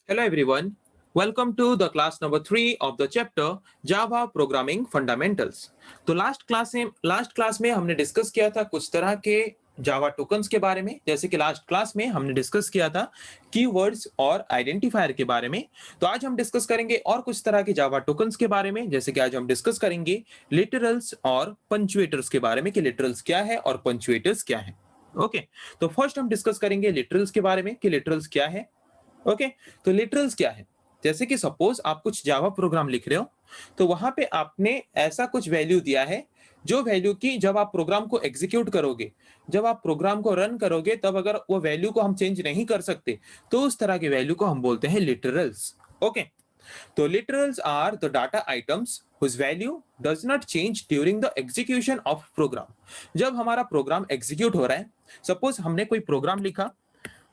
Hello everyone. Welcome to the class number 3 of the chapter Java Programming Fundamentals. तो last class में हमने discuss किया था कुछ तरह के जावा टोकन्स के बारे में। जैसे कि लास्ट क्लास में हमने डिस्कस किया था कीवर्ड्स और आइडेंटिफायर के बारे में। तो आज हम डिस्कस करेंगे और कुछ तरह के जावा टोकन्स के बारे में। जैसे कि आज हम डिस्कस करेंगे लिटरल्स और पंचुएटर्स के बारे में कि लिटरल्स क्या है और पंचुएटर्स क्या है। ओके, तो फर्स्ट हम डिस्कस करेंगे लिटरल्स के बारे में कि लिटरल्स क्या है। ओके, तो लिटरल्स क्या है? जैसे कि सपोज आप कुछ जावा प्रोग्राम लिख रहे हो, तो वहां पे आपने ऐसा कुछ वैल्यू दिया है जो वैल्यू की जब आप प्रोग्राम को एग्जीक्यूट करोगे, जब आप प्रोग्राम को रन करोगे, तब अगर वो वैल्यू को हम चेंज नहीं कर सकते तो उस तरह के वैल्यू को हम बोलते हैं लिटरल्स। ओके, तो literals are the data items whose value does not change during the execution of program। जब हमारा प्रोग्राम एग्जीक्यूट हो रहा है, सपोज हमने कोई प्रोग्राम लिखा,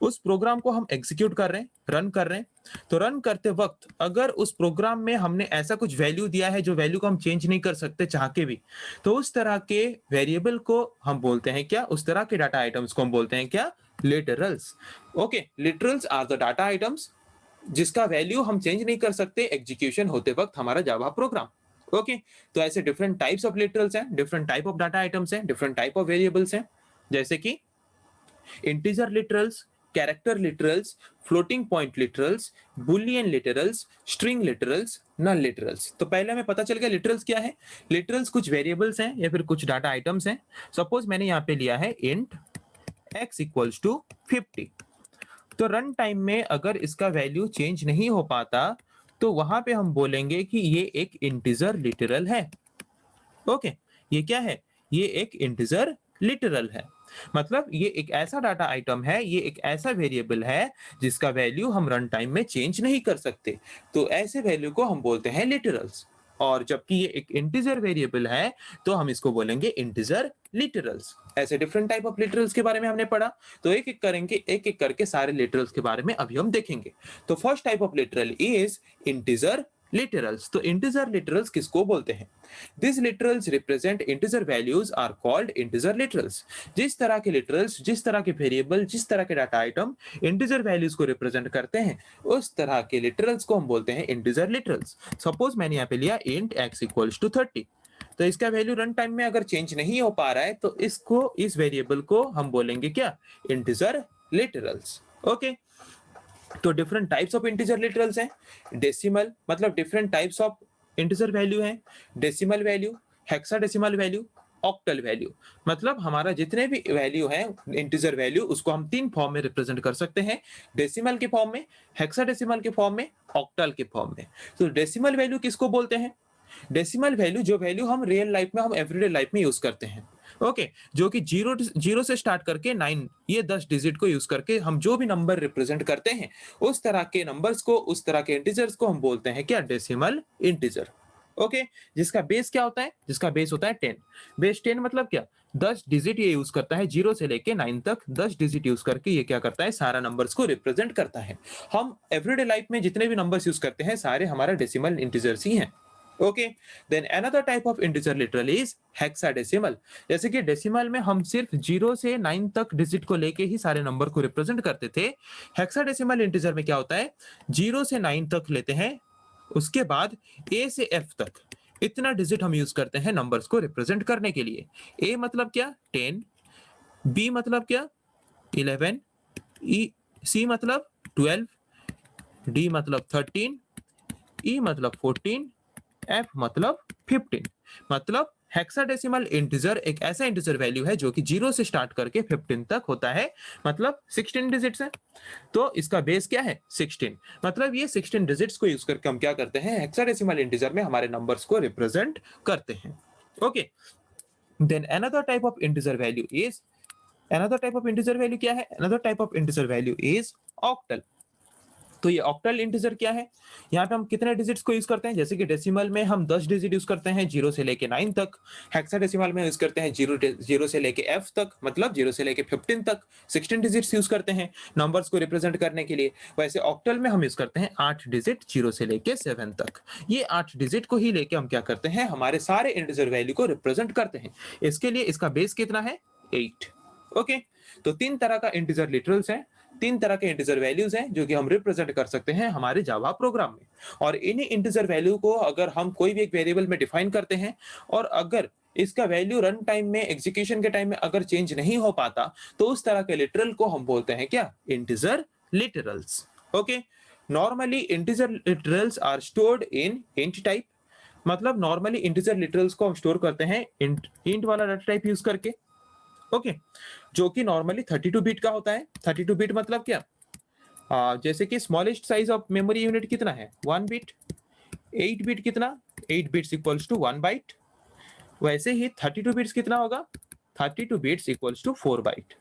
उस प्रोग्राम को हम एग्जीक्यूट कर रहे हैं, रन कर रहे हैं, तो रन करते वक्त अगर उस प्रोग्राम में हमने ऐसा कुछ वैल्यू दिया है जो वैल्यू को हम चेंज नहीं कर सकते चाह के भी, तो उस तरह के वेरिएबल को हम बोलते हैं क्या? उस तरह के डाटा आइटम्स को हम बोलते हैं क्या? Literals. Okay, literals are the data items जिसका वैल्यू हम चेंज नहीं कर सकते एग्जीक्यूशन होते वक्त हमारा जावा प्रोग्राम। ओके, तो ऐसे डिफरेंट टाइप्स ऑफ लिटरल्स हैं, different type of data items हैं, डिफरेंट टाइप ऑफ वेरिएबल्स हैं। जैसे कि integer literals, character literals, floating point literals, boolean literals, string literals, null literals. तो पहले हमें पता चल गया लिटरल्स क्या है। लिटरल्स कुछ वेरिएबल्स हैं या फिर कुछ डाटा आइटम्स हैं। सपोज मैंने यहाँ पे लिया है इंट x इक्वल्स टू 50, तो रन टाइम में अगर इसका वैल्यू चेंज नहीं हो पाता तो वहां पे हम बोलेंगे कि ये एक इंटीजर लिटरल है। ओके, ये क्या है? ये एक इंटीजर लिटरल है। मतलब ये एक ऐसा डाटा आइटम है, ये एक ऐसा वेरिएबल है जिसका वैल्यू हम रन टाइम में चेंज नहीं कर सकते, तो ऐसे वैल्यू को हम बोलते हैं लिटरल्स। और जबकि ये एक इंटीजर वेरिएबल है तो हम इसको बोलेंगे इंटीजर लिटरल्स। ऐसे डिफरेंट टाइप ऑफ लिटरल्स के बारे में हमने पढ़ा, तो एक एक करेंगे, एक एक करके सारे लिटरल्स के बारे में अभी हम देखेंगे। तो first type of literal is integer literals. तो इंटीजर लिटरल्स किसको बोलते हैं? These literals represent integer values are called integer literals। जिस तरह के literals, जिस तरह के वेरिएबल, जिस तरह के डाटा आइटम इंटीजर वैल्यूज को रिप्रेजेंट करते हैं, उस तरह के लिटरल्स को हम बोलते हैं इंटीजर लिटरल्स। सपोज मैंने यहाँ पे लिया इंट x इक्वल्स टू 30, तो इसका वैल्यू रन टाइम में अगर चेंज नहीं हो पा रहा है तो इसको, इस वेरिएबल को हम बोलेंगे क्या? Integer literals. ओके, तो different types of integer literals हैं। डेसिमल मतलब different types of integer value हैं। Decimal value, hexadecimal value, octal value. मतलब हमारा जितने भी वैल्यू है इंटीजर वैल्यू, उसको हम तीन फॉर्म में रिप्रेजेंट कर सकते हैं। डेसिमल के फॉर्म में, हेक्साडेसिमल के फॉर्म में, ऑक्टल के फॉर्म में। तो डेसिमल वैल्यू किसको बोलते हैं? डेसिमल वैल्यू जो वैल्यू हम रियल लाइफ में, हम एवरीडे लाइफ में यूज करते हैं। ओके, जो कि जीरो जीरो से स्टार्ट करके 9, ये 10 डिजिट को यूज करके हम जो भी नंबर रिप्रेजेंट करते हैं, उस तरह के नंबर्स को, उस तरह के इंटीजर्स को हम बोलते हैं क्या? Decimal integer. ओके, जिसका बेस क्या होता है? जिसका बेस होता है 10। बेस 10 मतलब क्या? 10 डिजिट ये यूज करता है, 0 से लेके 9 तक 10 डिजिट यूज करके ये क्या करता है? सारा नंबर्स को रिप्रेजेंट करता है। हम एवरीडे लाइफ में जितने भी नंबर्स यूज करते हैं सारे हमारा डेसिमल इंटीजर्स ही हैं। Okay, then another type of integer literal is hexadecimal. जैसे कि डेसिमल में हम सिर्फ 0 से 9 तक डिजिट को लेके ही सारे नंबर को रिप्रेजेंट करते थे। हेक्साडेसिमल इंटीजर में क्या होता है? 0 से 9 तक लेते हैं, उसके बाद ए से एफ तक इतना डिजिट हम यूज करते हैं नंबर्स को रिप्रेजेंट करने के लिए। ए मतलब क्या? 10, बी मतलब क्या? 11, ई, सी मतलब 12, डी मतलब 13, ई मतलब 14, एफ मतलब 15। मतलब हेक्साडेसिमल इंटीजर एक ऐसा इंटीजर वैल्यू है जो कि 0 से स्टार्ट करके 15 तक होता है, मतलब 16 डिजिट्स है। तो इसका बेस क्या है? 16। मतलब ये 16 डिजिट्स को यूज करके हम क्या करते हैं? हेक्साडेसिमल इंटीजर में हमारे नंबर्स को रिप्रेजेंट करते हैं। Okay, then another type of integer value is, another type of integer value क्या है? Another type of integer value is octal. तो ये ऑक्टल इंटीजर क्या है? यहाँ पे हम कितने डिजिट्स को यूज करते हैं? जैसे कि डेसिमल में हम 10 डिजिट यूज करते हैं 0 से लेके 9 तक। हेक्साडेसिमल में यूज करते हैं 0 से लेके f तक, मतलब 0 से लेके 15 तक 16 डिजिट्स यूज करते हैं नंबर्स को रिप्रेजेंट करने के लिए। वैसे ऑक्टल में हम यूज करते हैं 8 डिजिट 0 से लेके 7 तक। ये 8 डिजिट को ही लेके हम क्या करते हैं? हमारे सारे इंटीजर वैल्यू को रिप्रेजेंट करते हैं। इसके लिए इसका बेस कितना है? 8। ओके, तो तीन तरह का इंटीजर लिटरल्स है। तीन तरह के इंटीजर वैल्यूज हैं जो कि हम रिप्रेजेंट कर सकते हैं हमारे जावा प्रोग्राम में। और इन्हीं इंटीजर वैल्यू को अगर हम कोई भी एक वेरिएबल में डिफाइन करते हैं और अगर इसका वैल्यू रन टाइम में, एग्जीक्यूशन के टाइम में अगर चेंज नहीं हो पाता, तो उस तरह के लिटरल को हम बोलते हैं क्या? Integer literals. Okay, normally integer literals are stored in int type. मतलब नॉर्मली इंटीजर लिटरल्स को हम स्टोर करते हैं इंट वाला डाटा टाइप यूज करके। ओके, जो कि नॉर्मली 32 बिट का होता है। 32 बिट मतलब क्या? जैसे कि smallest size of memory unit कितना है? 1 बिट। 8 बिट कितना? 8 बिट्स इक्वल्स टू 1 बाइट। वैसे ही 32 बिट्स कितना होगा? 32 bits equals to 4 byte.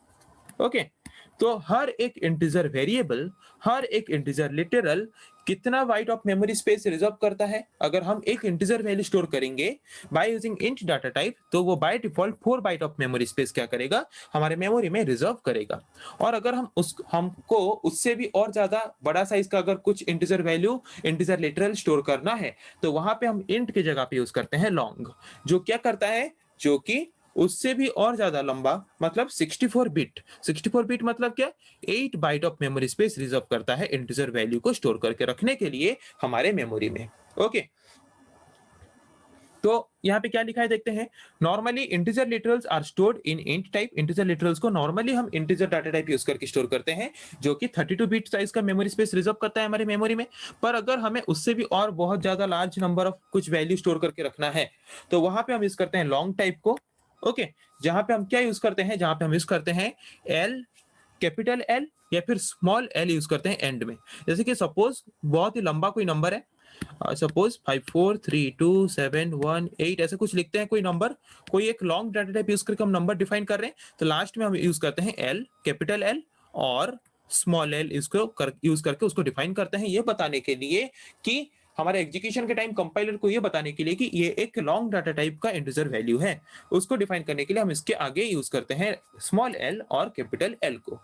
Okay, तो हर एक इंटीजर वेरिएबल, हर एक इंटीजर लिटरल कितना byte of memory space reserve करता है? अगर हम एक इंटीजर वैल्यू स्टोर करेंगे by using int data type, तो वो by default 4 byte of memory space क्या करेगा? हमारे मेमोरी में रिजर्व करेगा। और अगर हमको उससे भी और ज्यादा बड़ा साइज का अगर कुछ integer value, integer literal store करना है, तो वहां पे हम इंट की जगह पे यूज करते हैं लॉन्ग, जो क्या करता है? जो कि उससे भी और ज्यादा लंबा, मतलब 64 बिट। 64 बिट मतलब क्या? 8 byte of memory space reserve करता है इंटीजर वैल्यू को स्टोर करके रखने के लिए हमारे मेमोरी में। ओके, तो यहाँ पे क्या लिखा है देखते हैं। Normally integer literals are stored in int type. Integer literals को नॉर्मली हम इंटीजर डाटा टाइप यूज करके स्टोर करते हैं, जो कि 32 बिट साइज का मेमोरी स्पेस रिजर्व करता है हमारे मेमोरी में। पर अगर हमें उससे भी और बहुत ज्यादा लार्ज नंबर ऑफ कुछ वैल्यू स्टोर करके रखना है, तो वहां पे हम यूज करते हैं लॉन्ग टाइप को। ओके, जहां पे हम क्या यूज करते हैं? जहां पे हम यूज करते हैं एल, कैपिटल एल या फिर स्मॉल एल यूज करते हैं एंड में। जैसे कि सपोज बहुत ही लंबा कोई नंबर है, सपोज 543271 ऐसे कुछ लिखते हैं कोई नंबर, कोई एक लॉन्ग डाटा टाइप यूज करके हम नंबर डिफाइन कर रहे हैं, तो लास्ट में हम यूज करते हैं एल, कैपिटल एल और स्मॉल एल, इसको यूज करके उसको डिफाइन करते हैं, ये बताने के लिए कि हमारे एग्जीक्यूशन के टाइम कंपाइलर को ये बताने के लिए कि ये एक लॉन्ग डाटा टाइप का इंटीजर वैल्यू है। उसको डिफाइन करने के लिए हम इसके आगे यूज करते हैं स्मॉल एल और कैपिटल एल को।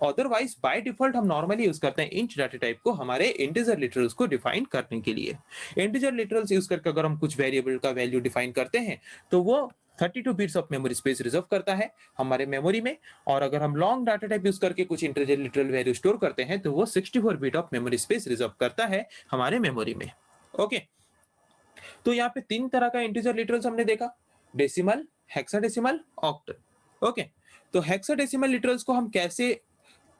अदरवाइज बाय डिफॉल्ट हम नॉर्मली यूज करते हैं इंट डाटा टाइप को हमारे इंटीजर लिटरल्स को डिफाइन करने के लिए। इंटीजर लिटरल्स यूज करके अगर हम कुछ वेरिएबल का वैल्यू डिफाइन करते हैं, तो वो 32 bits of memory space reserve करता है हमारे मेमोरी में। और अगर हम लॉन्ग डाटा टाइप यूज करके कुछ इंटीजर लिटरल वैल्यू स्टोर करते हैं, तो वो 64 bit of memory space reserve करता है हमारे मेमोरी में। ओके, तो यहाँ पे तीन तरह का इंटीजर लिटरल्स हमने देखा, डेसिमल, हेक्साडेसिमल, ऑक्टल। ओके, तो हेक्साडेसिमल लिटरल्स को हम कैसे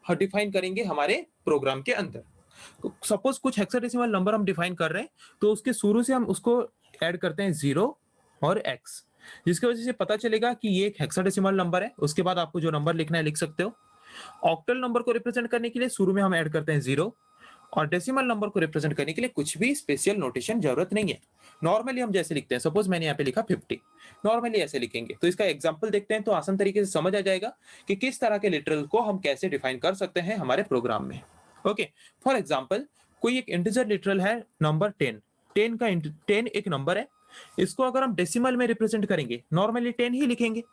डिफाइन करेंगे हमारे प्रोग्राम के अंदर? सपोज कुछ हेक्साडेसिमल नंबर हम डिफाइन कर रहे हैं, तो उसके शुरू से हम उसको ऐड करते हैं 0 और x, जिसकी वजह से पता चलेगा कि ये एक हेक्साडेसिमल नंबर है। उसके बाद आपको जो नंबर लिखना है लिख सकते हो। ऑक्टल नंबर को रिप्रेजेंट करने के लिए शुरू में हम ऐड करते हैं 0, और डेसिमल नंबर को रिप्रेजेंट करने के लिए कुछ भी स्पेशल नोटेशन जरूरत नहीं है। नॉर्मली हम जैसे लिखते हैं, सपोज मैंने यहाँ पे लिखा 50, नॉर्मली ऐसे लिखेंगे। तो इसका एग्जांपल देखते हैं, तो आसान तरीके से समझ आ जाएगा कि किस तरह के लिटरल को हम कैसे डिफाइन कर सकते हैं हमारे प्रोग्राम में। ओके, फॉर एग्जाम्पल कोई एक इंटीजर लिटरल है नंबर 10। 10 एक नंबर है, इसको अगर हम डेसिमल में रिप्रेजेंट करेंगे, नॉर्मली 10 ही लिखेंगे।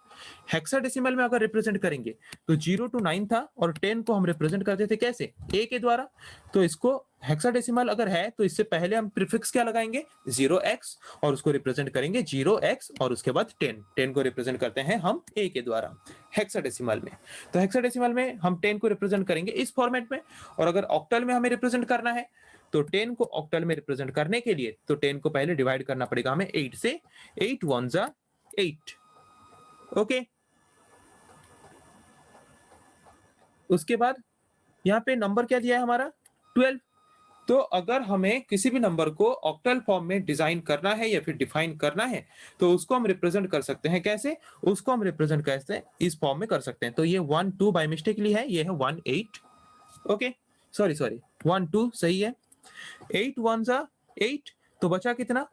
हेक्साडेसिमल में अगर रिप्रेजेंट करेंगे, तो 0 to 9 था और 10 को हम रिप्रेजेंट करते थे कैसे? a के द्वारा। तो इसको हेक्साडेसिमल अगर है, तो इससे पहले हम प्रीफिक्स क्या लगाएंगे? 0x, और उसको रिप्रेजेंट करेंगे 0x, और उसके बाद 10 को रिप्रेजेंट करते हैं हम a के द्वारा हेक्साडेसिमल में। तो हेक्साडेसिमल में हम 10 को रिप्रेजेंट करेंगे इस फॉर्मेट में। और अगर ऑक्टल में हमें रिप्रेजेंट करना है, तो 10 को ऑक्टल में रिप्रेजेंट करने के लिए तो 10 को पहले डिवाइड करना पड़ेगा हमें 8 से। 8 1 जा 8। ओके, उसके बाद यहाँ पे नंबर क्या दिया है हमारा? 12। तो अगर हमें किसी भी नंबर को ऑक्टल फॉर्म में डिजाइन करना है या फिर डिफाइन करना है, तो उसको हम रिप्रेजेंट कर सकते हैं कैसे? उसको हम रिप्रेजेंट कैसे इस फॉर्म में कर सकते हैं। तो ये 1 2 बाय मिस्टेकली है, ये है 1 8। ओके, सॉरी 1 2 सही है। 8 1 जा 8, तो बचा कितना?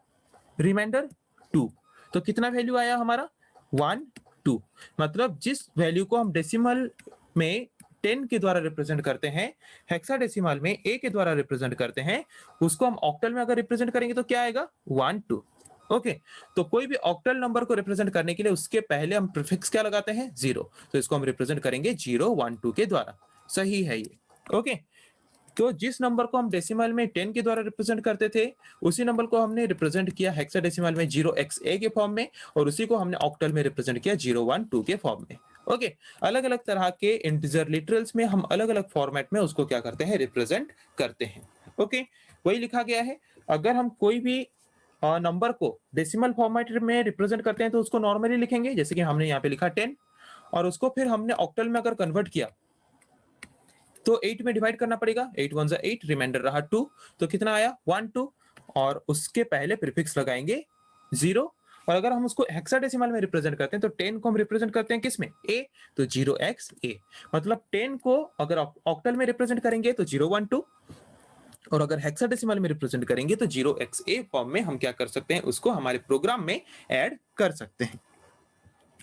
रिमाइंडर 2। तो कितना वैल्यू आया हमारा? 1 2। मतलब जिस वैल्यू को हम डेसिमल में 10 के द्वारा रिप्रेजेंट करते हैं, हेक्साडेसिमल में a के द्वारा रिप्रेजेंट करते हैं, उसको हम ऑक्टल में अगर रिप्रेजेंट करेंगे तो क्या आएगा? 1 2। ओके, तो कोई भी ऑक्टल नंबर को रिप्रेजेंट करने के लिए उसके पहले हम प्रीफिक्स क्या लगाते हैं? 0। तो इसको हम रिप्रेजेंट करेंगे 0 1 2 के द्वारा। सही है ये। ओके, तो जिस नंबर को हम डेसिमल में 10 के द्वारा रिप्रेजेंट करते थे, उसी नंबर को हमने रिप्रेजेंट किया हेक्साडेसिमल में 0xa के फॉर्म में, और उसी को हमने ऑक्टल में रिप्रेजेंट किया 0 1 2 के फॉर्म में। ओके, अलग अलग तरह के इंटीजर लिटरल्स में हम अलग अलग फॉर्मेट में उसको क्या करते हैं, रिप्रेजेंट करते हैं। ओके, वही लिखा गया है। अगर हम कोई भी नंबर को डेसिमल फॉर्मेट में रिप्रेजेंट करते हैं तो उसको नॉर्मली लिखेंगे, जैसे कि हमने यहाँ पे लिखा 10, और उसको फिर हमने ऑक्टल में अगर कन्वर्ट किया तो 8 में डिवाइड करना पड़ेगा। 8 1 8, रिमाइंडर रहा 2, तो कितना आया 1 2, और उसके पहले प्रीफिक्स लगाएंगे 0। और अगर हम उसको हेक्साडेसिमल में रिप्रेजेंट करते हैं तो 10 को हम रिप्रेजेंट करते हैं किसमें, ए, तो 0xa, मतलब 10 को अगर ऑक्टल में रिप्रेजेंट करेंगे तो 012, और अगर हेक्साडेसिमल में रिप्रेजेंट करेंगे तो 0xa फॉर्म में हम क्या कर सकते हैं, उसको हमारे प्रोग्राम में ऐड कर सकते हैं।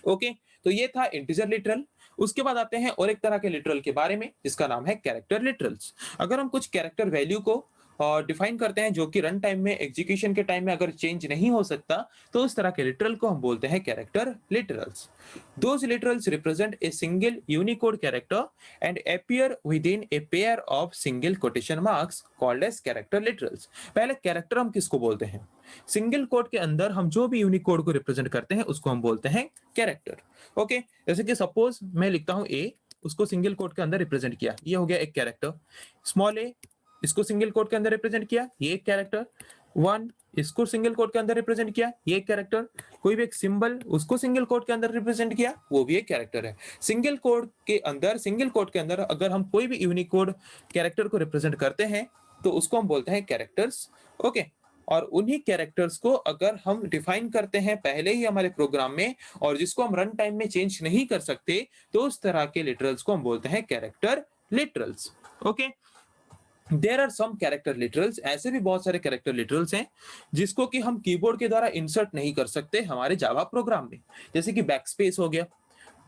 ओके, तो ये था इंटीजर लिटरल। उसके बाद आते हैं और एक तरह के लिटरल के बारे में जिसका नाम है कैरेक्टर लिटरल्स। अगर हम कुछ कैरेक्टर वैल्यू को डिफाइन करते हैं जो कि रन टाइम में, एग्जीक्यूशन के टाइम में अगर चेंज नहीं हो सकता, तो उस तरह के लिटरल को हम बोलते हैं character literals. Those literals represent a single unicode character and appear within a pair of single quotation marks called as character literals. पहले कैरेक्टर हम किसको बोलते हैं, सिंगल कोड के अंदर हम जो भी यूनिकोड को रिप्रेजेंट करते हैं उसको हम बोलते हैं कैरेक्टर। ओके, जैसे कि सपोज मैं लिखता हूं ए, उसको सिंगल कोड के अंदर रिप्रेजेंट किया, ये हो गया एक कैरेक्टर। स्मॉल ए, इसको सिंगल कोड के अंदर रिप्रेजेंट किया, ये एक कैरेक्टर। 1, इसको सिंगल कोड के अंदर रिप्रेजेंट किया, ये एक कैरेक्टर। कोई भी एक सिंबल, उसको सिंगल कोड के अंदर रिप्रेजेंट किया, वो भी एक कैरेक्टर है। सिंगल कोड के अंदर अगर हम कोई भी यूनिकोड कैरेक्टर को रिप्रेजेंट करते हैं तो उसको हम बोलते हैं कैरेक्टर्स। ओके, और उन्हीं कैरेक्टर्स को अगर हम डिफाइन करते हैं पहले ही हमारे प्रोग्राम में और जिसको हम रन टाइम में चेंज नहीं कर सकते, तो उस तरह के लिटरल्स को हम बोलते हैं character literals. Okay, there are some character literals, ऐसे भी बहुत सारे कैरेक्टर लिटरल्स हैं जिसको कि हम कीबोर्ड के द्वारा इंसर्ट नहीं कर सकते हमारे जावा प्रोग्राम में, जैसे कि बैकस्पेस हो गया,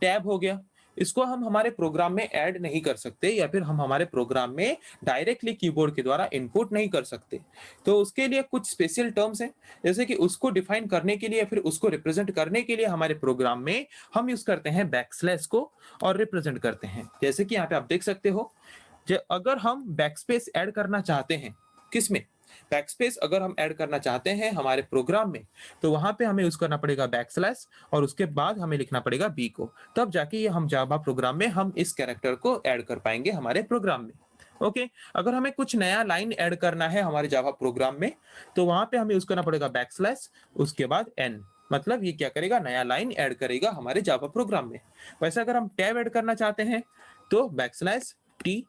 टैब हो गया। इसको हम हमारे प्रोग्राम में ऐड नहीं कर सकते, या फिर हम हमारे प्रोग्राम में डायरेक्टली कीबोर्ड के द्वारा इनपुट नहीं कर सकते। तो उसके लिए कुछ स्पेशल टर्म्स हैं, जैसे कि उसको डिफाइन करने के लिए या फिर उसको रिप्रेजेंट करने के लिए हमारे प्रोग्राम में हम यूज करते हैं बैकस्लैश को और रिप्रेजेंट करते हैं। जैसे कि यहाँ पे आप देख सकते हो, अगर हम बैकस्पेस ऐड करना चाहते हैं, किसमें, बैकस्पेस अगर हम ऐड करना चाहते हैं हमारे प्रोग्राम में, तो वहां पे हमें यूज करना पड़ेगा बैकस्लैश, और उसके बाद हमें लिखना पड़ेगा बी को, तब जाके ये हम जावा प्रोग्राम में हम इस कैरेक्टर को ऐड कर पाएंगे हमारे प्रोग्राम में। ओके, अगर हमें कुछ नया लाइन ऐड करना है हमारे जावा प्रोग्राम में, तो वहां पे हमें यूज करना पड़ेगा बैकस्लैश, उसके बाद एन, मतलब ये क्या करेगा, नया लाइन ऐड करेगा हमारे जावा प्रोग्राम में। वैसे अगर हम टैब ऐड करना चाहते हैं तो बैकस्लैश टी,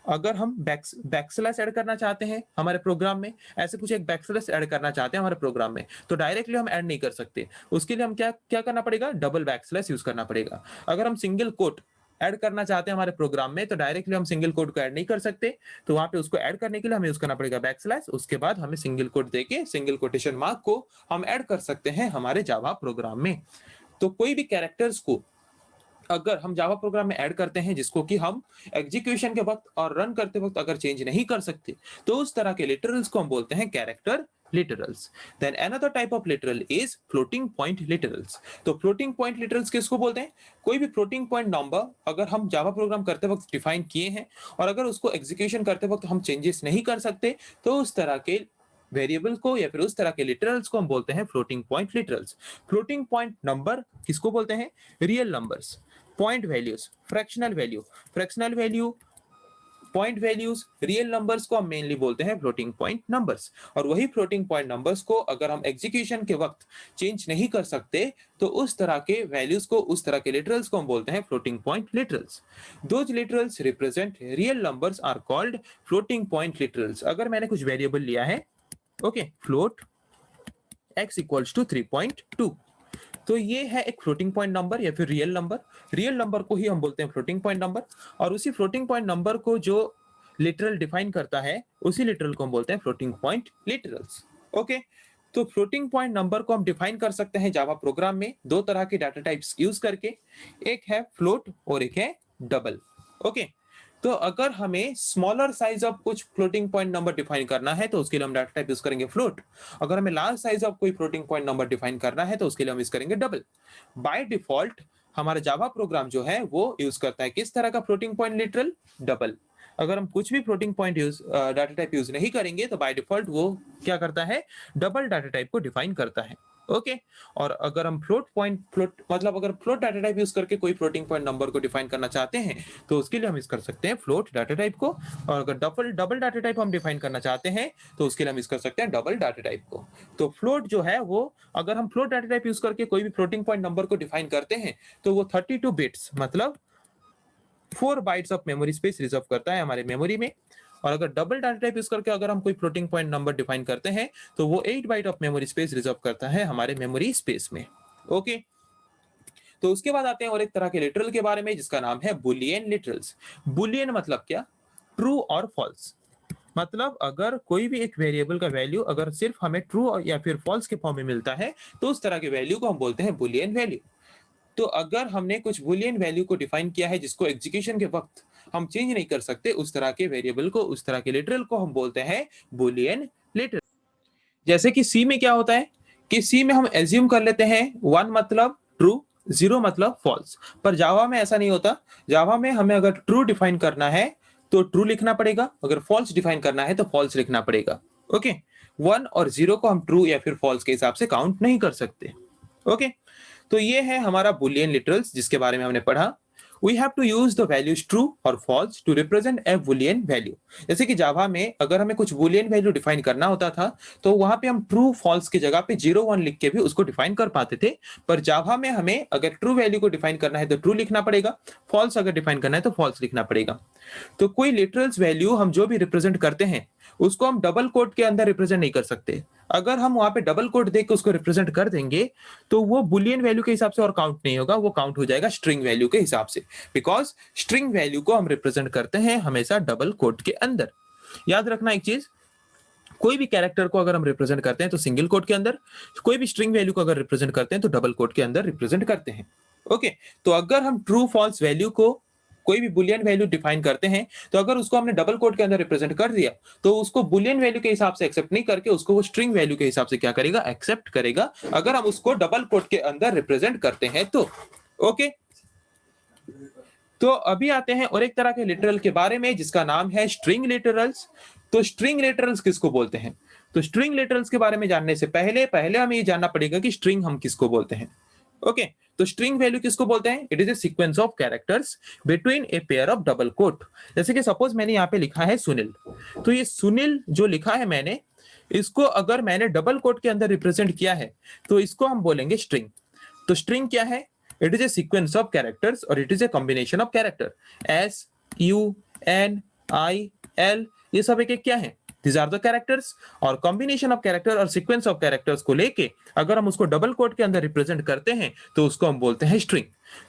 अगर हम बैकस्लैश ऐड करना चाहते हैं हमारे प्रोग्राम में, ऐसे कुछ एक बैकस्लैश ऐड करना चाहते हैं हमारे प्रोग्राम में, तो डायरेक्टली हम ऐड नहीं कर सकते, उसके लिए हम क्या क्या करना पड़ेगा, डबल बैकस्लैश यूज करना पड़ेगा। अगर हम सिंगल कोट ऐड करना चाहते हैं हमारे प्रोग्राम में, तो डायरेक्टली हम सिंगल कोड को ऐड नहीं कर सकते, तो वहां पे उसको ऐड करने के लिए हमें यूज करना पड़ेगा बैकस्लैश, उसके बाद हमें सिंगल कोट देके सिंगल कोटेशन मार्क को हम ऐड कर सकते हैं हमारे जावा प्रोग्राम में। तो कोई भी कैरेक्टर्स को अगर हम जावा प्रोग्राम में ऐड करते हैं जिसको कि हम एग्जीक्यूशन के वक्त और रन करते वक्त अगर चेंज नहीं कर सकते, तो उस तरह के लिटरल्स को हम बोलते हैं character literals. Then another type of literal is floating point literals. तो फ्लोटिंग पॉइंट लिटरल्स किसको बोलते हैं, कोई भी फ्लोटिंग पॉइंट नंबर अगर हम जावा प्रोग्राम करते वक्त डिफाइन किए हैं और अगर उसको एग्जीक्यूशन करते वक्त हम चेंजेस नहीं कर सकते, तो उस तरह के वेरिएबल को या फिर उस तरह के लिटरल्स को हम बोलते हैं floating point literals. Floating point number किसको बोलते हैं, real numbers, point values, fractional value, point values, real numbers को हम मेनली बोलते हैं फ्लोटिंग पॉइंट नंबर्स। और वही फ्लोटिंग पॉइंट नंबर्स को अगर हम एग्जीक्यूशन के वक्त चेंज नहीं कर सकते, तो उस तरह के वैल्यूज को, उस तरह के लिटरल्स को हम बोलते हैं floating point literals. Those literals represent real numbers are called floating point literals. अगर मैंने कुछ वेरिएबल लिया है, okay, float x equals to 3.2, तो ये है एक फ्लोटिंग पॉइंट नंबर या फिर रियल नंबर। रियल नंबर को ही हम बोलते हैं फ्लोटिंग पॉइंट नंबर, और उसी फ्लोटिंग पॉइंट नंबर को जो लिटरल डिफाइन करता है, उसी लिटरल को हम बोलते हैं फ्लोटिंग पॉइंट लिटरल्स। ओके, तो फ्लोटिंग पॉइंट नंबर को हम डिफाइन कर सकते हैं जावा प्रोग्राम में दो तरह के डाटा टाइप्स यूज करके, एक है फ्लोट और एक है डबल। ओके, तो अगर हमें स्मॉलर साइज ऑफ कुछ फ्लोटिंग पॉइंट नंबर डिफाइन करना है तो उसके लिए हम डाटा टाइप यूज करेंगे फ्लोट। अगर हमें लार्ज साइज ऑफ कोई फ्लोटिंग पॉइंट नंबर डिफाइन करना है तो उसके लिए हम यूज करेंगे डबल। बाय डिफॉल्ट हमारा जावा प्रोग्राम जो है वो यूज करता है किस तरह का फ्लोटिंग पॉइंट लिटरल, डबल। अगर हम कुछ भी floating point use data type use नहीं करेंगे तो बाय डिफॉल्ट वो क्या करता है, डबल डाटा टाइप को डिफाइन करता है। ओके। और अगर हम फ्लोट मतलब अगर फ्लोट डाटा टाइप यूज करके कोई फ्लोटिंग पॉइंट नंबर को डिफाइन करना चाहते हैं तो उसके लिए हम यूज कर सकते हैं फ्लोट डाटा टाइप को। और अगर डबल डबल डाटा टाइप हम डिफाइन करना चाहते हैं तो उसके लिए हम यूज कर सकते हैं डबल डाटा टाइप को। तो फ्लोट जो है वो, अगर हम फ्लोट डाटा टाइप यूज करके कोई भी फ्लोटिंग पॉइंट नंबर को डिफाइन करते हैं तो वो 32 बिट्स मतलब 4 bytes of memory space reserve करता है हमारे मेमोरी में। और अगर डबल डाटा टाइप यूज करके अगर हम कोई फ्लोटिंग पॉइंट नंबर डिफाइन करते हैं तो वो 8 byte of memory space reserve करता है हमारे मेमोरी स्पेस में। ओके। तो उसके बाद आते हैं और एक तरह के लिटरल के बारे में जिसका नाम है बुलियन लिटरल्स। बुलियन मतलब क्या? ट्रू और फॉल्स। मतलब अगर कोई भी एक वेरिएबल का वैल्यू अगर सिर्फ हमें ट्रू या फिर फॉल्स के फॉर्म में मिलता है तो उस तरह के वैल्यू को हम बोलते हैं बुलियन वैल्यू। तो अगर हमने कुछ बुलियन वैल्यू को डिफाइन किया है जिसको एग्जीक्यूशन के वक्त हम चेंज नहीं कर सकते, उस तरह के वेरिएबल को, उस तरह के लिटरल को हम बोलते हैं बुलियन लिटरल। जैसे कि सी में क्या होता है कि सी में हम एज्यूम कर लेते हैं 1 मतलब ट्रू, 0 मतलब फॉल्स। पर जावा में ऐसा नहीं होता। जावा में हमें अगर ट्रू डिफाइन करना है तो ट्रू लिखना पड़ेगा, अगर फॉल्स डिफाइन करना है तो फॉल्स लिखना पड़ेगा। ओके। 1 और 0 को हम ट्रू या फिर फॉल्स के हिसाब से काउंट नहीं कर सकते। ओके। तो ये है हमारा बुलियन लिटरल्स जिसके बारे में हमने पढ़ा। We have to use the values true or false to represent a boolean value। जैसे कि जावा में अगर हमें कुछ boolean वैल्यू डिफाइन करना होता था तो वहां पे हम ट्रू फॉल्स की जगह पे 0 1 लिख के भी उसको डिफाइन कर पाते थे। पर जावा में हमें अगर ट्रू वैल्यू को डिफाइन करना है तो ट्रू लिखना पड़ेगा, फॉल्स अगर डिफाइन करना है तो फॉल्स लिखना पड़ेगा। तो कोई लिटरल्स वैल्यू हम जो भी रिप्रेजेंट करते हैं उसको हम डबल कोट के अंदर रिप्रेजेंट नहीं कर सकते। अगर हम वहां पे डबल कोट देख के उसको रिप्रेजेंट कर देंगे तो वो बुलियन वैल्यू के हिसाब से और काउंट नहीं होगा, वो काउंट हो जाएगा स्ट्रिंग वैल्यू के हिसाब से। बिकॉज स्ट्रिंग वैल्यू को हम रिप्रेजेंट करते हैं हमेशा डबल कोट के अंदर। याद रखना एक चीज, कोई भी कैरेक्टर को अगर हम रिप्रेजेंट करते हैं तो सिंगल कोट के अंदर, कोई भी स्ट्रिंग वैल्यू को अगर रिप्रेजेंट करते हैं तो डबल कोट के अंदर रिप्रेजेंट करते हैं। ओके। तो अगर हम ट्रू फॉल्स वैल्यू को, कोई भी बुलियन वैल्यू डिफाइन करते हैं तो अगर उसको हमने डबल कोट के अंदर रिप्रेजेंट कर दिया तो उसको बुलियन वैल्यू के हिसाब से एक्सेप्ट नहीं करके उसको वो स्ट्रिंग वैल्यू के हिसाब से क्या करेगा, एक्सेप्ट करेगा, अगर हम उसको डबल कोट के अंदर रिप्रेजेंट करते हैं तो। ओके। तो अभी आते हैं और एक तरह के लिटरल के बारे में जिसका नाम है स्ट्रिंग लिटरल्स। तो स्ट्रिंग लिटरल्स किसको बोलते हैं? तो स्ट्रिंग लिटरल्स के बारे में जानने से पहले पहले हमें ये जानना पड़ेगा कि स्ट्रिंग हम किसको बोलते हैं। ओके। तो स्ट्रिंग वैल्यू किसको बोलते हैं? It is a sequence of characters between a pair of double quote. जैसे कि सपोज मैंने यहाँ पे लिखा है सुनील, तो ये सुनील जो लिखा है मैंने, इसको अगर मैंने डबल कोट के अंदर रिप्रेजेंट किया है तो इसको हम बोलेंगे स्ट्रिंग। तो स्ट्रिंग क्या है? It is a sequence of characters or it is a combination of character। S, U, N, I, L ये सब एक एक क्या है? These are the characters। और combination of character और sequence of characters को लेके अगर हम उसको डबल कोट के अंदर रिप्रेजेंट करते हैं तो उसको हम बोलते हैं स्ट्रिंग।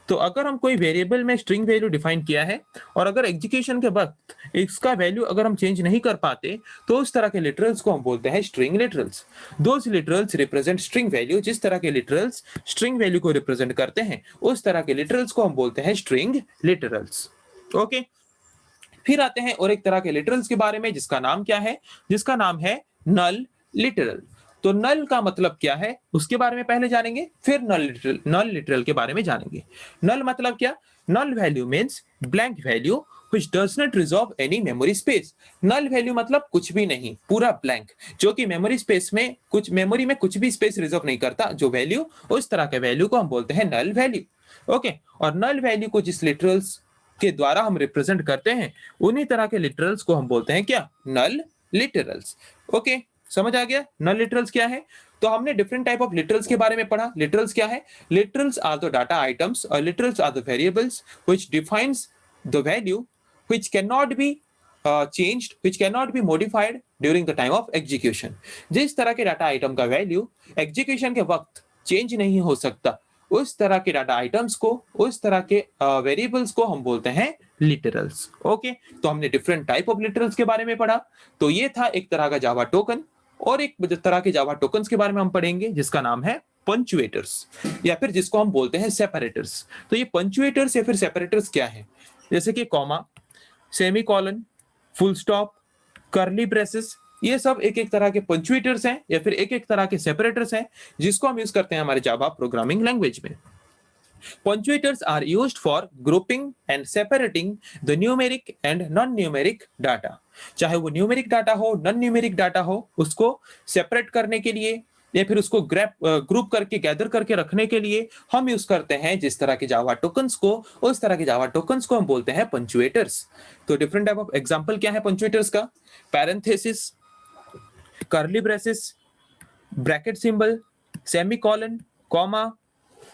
तो अगर हम कोई वेरिएबल में स्ट्रिंग वैल्यू डिफाइन किया है और अगर एग्जीक्यूशन के वक्त इसका वैल्यू अगर हम चेंज नहीं कर पाते तो उस तरह के लिटरल्स को हम बोलते हैं string literals. Those literals represent string value. जिस तरह के लिटरल्स स्ट्रिंग वैल्यू को रिप्रेजेंट करते हैं उस तरह के लिटरल्स को हम बोलते हैं स्ट्रिंग लिटरल्स। ओके। फिर आते हैं और एक तरह के लिटरल्स के बारे में जिसका नाम क्या है? जिसका नाम है नल लिटरल। तो नल का मतलब क्या है उसके बारे में पहले जानेंगे, फिर नल लिटरल के बारे में जानेंगे। नल मतलब क्या? Null value means blank value which does not resolve any memory space। Null value मतलब कुछ भी नहीं, पूरा ब्लैंक, जो कि मेमोरी स्पेस में कुछ, मेमोरी में कुछ भी स्पेस रिजर्व नहीं करता जो वैल्यू, उस तरह के वैल्यू को हम बोलते हैं नल वैल्यू। ओके। और नल वैल्यू को जिस लिटरल्स के द्वारा हम रिप्रेजेंट करते हैं उन्हीं तरह के लिटरल्स को हम बोलते हैं क्या? नल लिटरल्स। ओके। समझ आ गया नल लिटरल्स क्या है? तो हमने डिफरेंट टाइप ऑफ लिटरल्स के बारे में पढ़ा। लिटरल्स क्या है? Literals are the data items और literals are the variables which defines the value which cannot be changed, which cannot be modified during the time of execution। जिस तरह के डाटा आइटम का वैल्यू एग्जीक्यूशन के वक्त change नहीं हो सकता उस तरह के डाटा आइटम्स को, उस तरह के वेरिएबल्स को हम बोलते हैं लिटरल्स। ओके। तो हमने डिफरेंट टाइप ऑफ लिटरल्स के बारे में पढ़ा। तो ये था एक तरह का जावा टोकन। और एक तरह के जावा टोकन्स के बारे में हम पढ़ेंगे जिसका नाम है पंचुएटर्स या फिर जिसको हम बोलते हैं सेपरेटर्स। तो ये पंचुएटर्स या फिर सेपरेटर्स क्या है? जैसे कि comma, semicolon, full stop, curly braces, ये सब एक एक तरह के पंचुएटर्स हैं या फिर एक एक तरह के सेपरेटर्स हैं जिसको हम यूज करते हैं हमारे जावा प्रोग्रामिंग लैंग्वेज में। Punctuators are used for grouping and separating the numeric and non-numeric data। चाहे वो न्यूमेरिक डाटा हो, नॉन न्यूमेरिक डाटा हो, उसको सेपरेट करने के लिए या फिर उसको ग्रुप करके गैदर करके रखने के लिए हम यूज करते हैं जिस तरह के जावा टोकन्स को, उस तरह के जावा टोकन्स को हम बोलते हैं पंक्चुएटर्स। तो डिफरेंट टाइप ऑफ एग्जांपल क्या है पंक्चुएटर्स का? Parenthesis, curly braces, bracket symbol, semicolon, comma,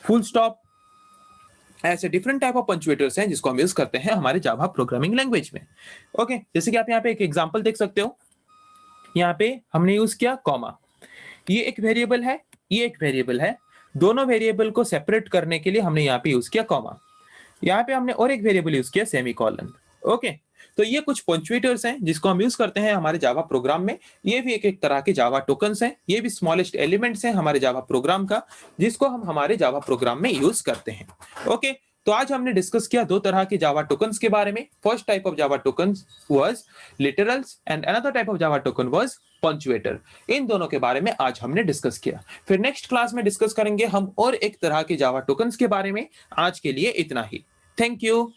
full stop, ऐसे डिफरेंट टाइप ऑफ पंक्चुएटर्स हैं जिसको हम यूज करते हैं हमारे जावा प्रोग्रामिंग लैंग्वेज में। ओके, जैसे कि आप यहाँ पे एक एग्जांपल देख सकते हो, यहाँ पे हमने यूज किया कॉमा। ये एक वेरिएबल है, ये एक वेरिएबल है, दोनों वेरिएबल को सेपरेट करने के लिए हमने यहाँ पे यूज किया कॉमा। यहाँ पे हमने और एक वेरिएबल यूज किया सेमीकोलन। ओके, तो ये कुछ पंक्चुएटर्स हैं जिसको हम यूज करते हैं हमारे जावा प्रोग्राम में। ये भी एक एक तरह के जावा टोकन्स हैं, ये भी स्मॉलेस्ट एलिमेंट्स हैं हमारे जावा प्रोग्राम का, जिसको हम हमारे जावा प्रोग्राम में यूज करते हैं। ओके, तो आज हमने डिस्कस किया दो तरह के जावा टोकन्स के बारे में। First type of Java tokens was literals and another type of Java token was punctuator. इन दोनों के बारे में आज हमने डिस्कस किया। फिर नेक्स्ट क्लास में डिस्कस करेंगे हम और एक तरह के जावा टोकन्स के बारे में। आज के लिए इतना ही। Thank you.